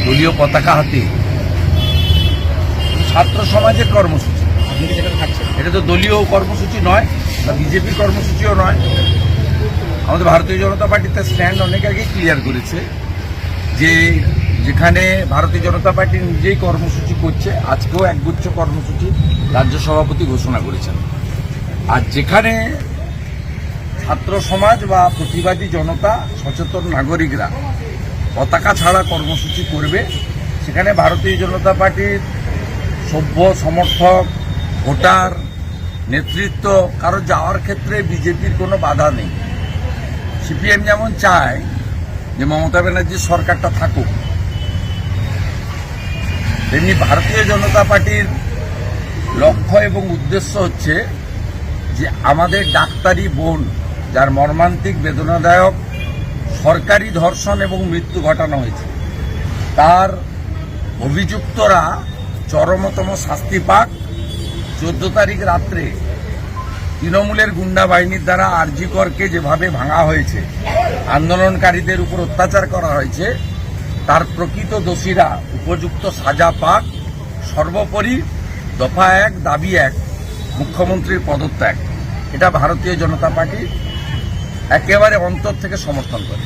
দলীয় পতাকা হাতে ছাত্র সমাজের কর্মসূচি, এটা তো দলীয় কর্মসূচি নয় বা বিজেপির কর্মসূচিও নয়। আমাদের ভারতীয় জনতা পার্টি তার স্ট্যান্ড অনেক আগেই ক্লিয়ার করেছে যে যেখানে ভারতীয় জনতা পার্টি নিজেই কর্মসূচি করছে, আজকেও একগুচ্ছ কর্মসূচি রাজ্য সভাপতি ঘোষণা করেছেন। আর যেখানে ছাত্র সমাজ বা প্রতিবাদী জনতা, সচেতন নাগরিকরা পতাকা ছাড়া কর্মসূচি করবে, সেখানে ভারতীয় জনতা পার্টির সভ্য সমর্থক, ভোটার, নেতৃত্ব কারো যাওয়ার ক্ষেত্রে বিজেপির কোনো বাধা নেই। সিপিএম যেমন চায় যে মমতা ব্যানার্জির সরকারটা থাকুক, তেমনি ভারতীয় জনতা পার্টির লক্ষ্য এবং উদ্দেশ্য হচ্ছে যে আমাদের ডাক্তারি বোন, যার মর্মান্তিক বেদনাদায়ক সরকারি ধর্ষণ এবং মৃত্যু ঘটানো হয়েছে, তার অভিযুক্তরা চরমতম শাস্তি পাক। 14 তারিখ রাত্রে তৃণমূলের গুন্ডা বাহিনীর দ্বারা আরজি করকে যেভাবে ভাঙা হয়েছে, আন্দোলনকারীদের উপর অত্যাচার করা হয়েছে, তার প্রকৃত দোষীরা উপযুক্ত সাজা পাক। সর্বোপরি দফা 1 দাবি 1 মুখ্যমন্ত্রীর পদত্যাগ, এটা ভারতীয় জনতা পার্টি একেবারে অন্তর থেকে সমর্থন করে।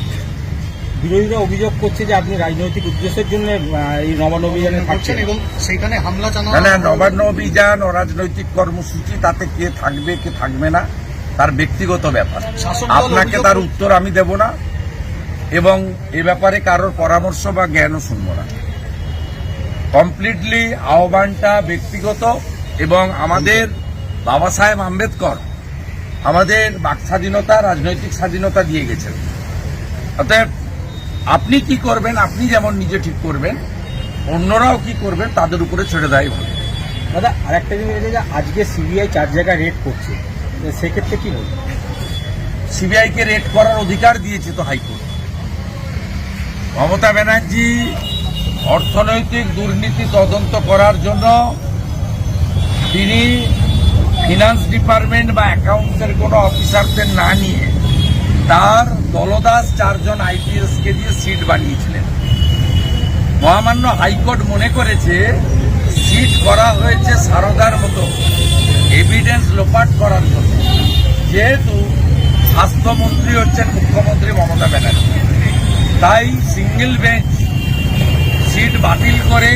বিরোধীরা অভিযোগ করছে যে আপনি রাজনৈতিক উদ্দেশ্যের জন্য এই নবান্ন অভিযানে থাকছেন এবং সেইখানে হামলা চালানো। না, নবান্ন অভিযান ও রাজনৈতিক কর্মসূচি, তাতে কে থাকবে কে থাকবে না তার ব্যক্তিগত ব্যাপার, আপনাকে তার উত্তর আমি দেব না এবং এ ব্যাপারে কারোর পরামর্শ বা জ্ঞানও শুনব না। কমপ্লিটলি আহ্বানটা ব্যক্তিগত এবং আমাদের বাবা সাহেব আম্বেদকর আমাদের বাক স্বাধীনতা, রাজনৈতিক স্বাধীনতা দিয়ে গেছেন। অতএব আপনি কি করবেন, আপনি যেমন নিজে ঠিক করবেন, অন্যরাও কি করবেন তাদের উপরে ছেড়ে দেয় ভালো। দাদা, আরেকটা জিনিস যে আজকে সিবিআই 4 জায়গায় রেড করছে, সেক্ষেত্রে কি বলবেন? সিবিআইকে রেড করার অধিকার দিয়েছে তো হাইকোর্ট। মমতা ব্যানার্জি অর্থনৈতিক দুর্নীতি তদন্ত করার জন্য তিনি ফিনান্স ডিপার্টমেন্ট বা অ্যাকাউন্টসের কোনো অফিসারদের না নিয়ে তার দলদাস 4 জন আইপিএসকে দিয়ে সিট বানিয়েছিলেন। মহামান্য হাইকোর্ট মনে করেছে সিট করা হয়েছে সারদার মতো এভিডেন্স লোপাট করার জন্য, যেহেতু স্বাস্থ্যমন্ত্রী হচ্ছেন মুখ্যমন্ত্রী মমতা ব্যানার্জি, তাই সিঙ্গেল বেঞ্চ সিট বাতিল করে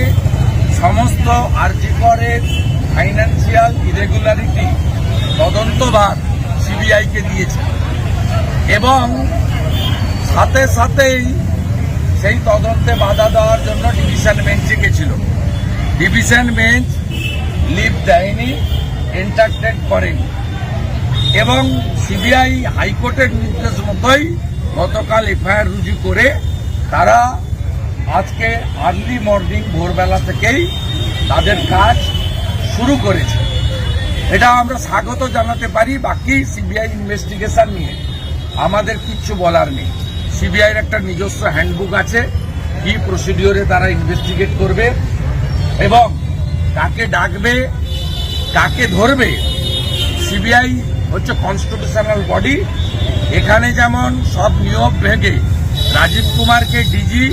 সমস্ত আরজি করের ফাইন্যান্সিয়াল ইরেগুলারিটি তদন্তভার সিবিআইকে দিয়েছে এবং সাথে সাথেই সেই তদন্তে বাধা দেওয়ার জন্য ডিভিশন বেঞ্চে গেছিল। ডিভিশন বেঞ্চ লিভ দেয়নি, এন্টারটেন করেনি এবং সিবিআই হাইকোর্টের নির্দেশ মতোই গতকাল এফআইআর রুজু করে তারা আজকে আর্লি মর্নিং ভোরবেলা থেকেই তাদের কাজ শুরু করেছে। এটা আমরা স্বাগত জানাতে পারি। বাকি সিবিআই ইনভেস্টিগেশন নিয়ে আমাদের কিচ্ছু বলার নেই। সিবিআইয়ের একটা নিজস্ব হ্যান্ডবুক আছে, কি প্রসিডিওরে তারা ইনভেস্টিগেট করবে এবং কাকে ডাকবে, কাকে ধরবে। সিবিআই হচ্ছে কনস্টিটিউশনাল বডি, এখানে যেমন সব নিয়ম ভেঙে রাজীব কুমারকে ডিজি,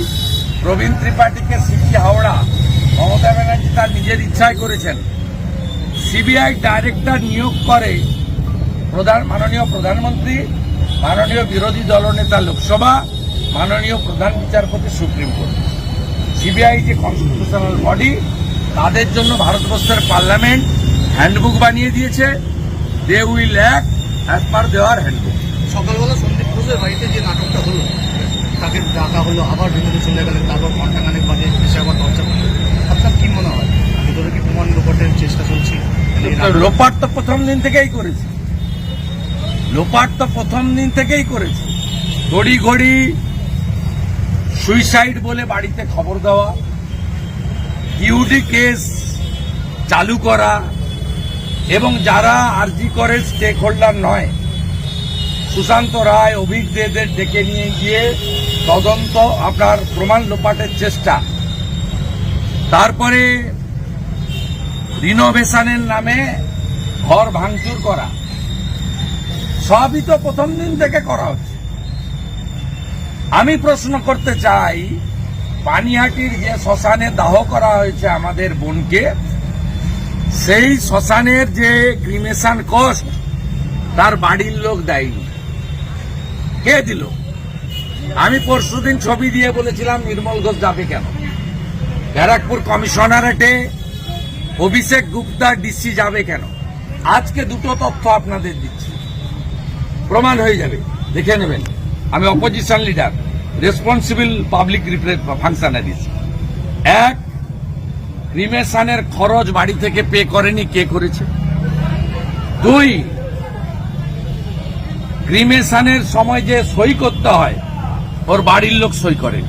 প্রবীণ ত্রিপাঠীকে সিপি হাওড়া মমতা ব্যানার্জি তার নিজের ইচ্ছায় করেছেন। সিবিআই ডাইরেক্টর নিয়োগ করে মাননীয় প্রধানমন্ত্রী, মাননীয় বিরোধী দলনেতা লোকসভা, মাননীয় প্রধান বিচারপতি সুপ্রিম কোর্ট। সিবিআই যে কনস্টিটিউশনাল বডি, তাদের জন্য ভারতবর্ষের পার্লামেন্ট হ্যান্ডবুক বানিয়ে দিয়েছে। They will act as per দেওয়ার হ্যান্ডবুক। সকালবেলা সন্দীপ ঘোষের বাড়িতে যে নাটকটা হলো, তাকে ডাকা হলো, আবার ভিতরে চলে গেলেন, তারপর ঘন্টাখানেক বাজে এসে আবার দরজা করলেন। আপনার কি মনে হয়, ভিতরে কি প্রমাণ লোপাটের চেষ্টা চলছে? লোপাট তো প্রথম দিন থেকেই করেছে, লোপাট তো প্রথম দিন থেকেই করেছে। ঘড়ি সুইসাইড বলে বাড়িতে খবর দেওয়া, ইউডি কেস চালু করা এবং যারা আরজি করে স্টেক হোল্ডার নয়, সুশান্ত রায়, অভিজ্ঞদের ডেকে নিয়ে গিয়ে তদন্ত, আপনার প্রমাণ লোপাটের চেষ্টা, তারপরে রিনোভেশনের নামে ঘর ভাঙচুর করা, সবই তো প্রথম দিন থেকে করা হচ্ছে। আমি প্রশ্ন করতে চাই পানিহাটির যে শ্মশানে দাহ করা হয়েছে আমাদের বোনকে, সেই শ্মশানের যে ক্রিমেশন কস্ট তার বাড়ির লোক দেয়নি। কে দিল? আমি পরশুদিন ছবি দিয়ে বলেছিলাম নির্মল ঘোষ যাবে কেন? ব্যারাকপুর কমিশনারেটে অভিষেক গুপ্তা ডিসি যাবে কেন? আজকে দুটো তথ্য আপনাদের দিচ্ছি, প্রমাণ হয়ে যাবে, দেখে নেবেন। আমি opposition leader, responsible public functionaries. এক, ক্রিমেশনের খরচ বাড়ি থেকে পে করেনি, কে করেছে? দুই, ক্রিমেশনের সময় যে সই করতে হয় ওর বাড়ির লোক সই করেন।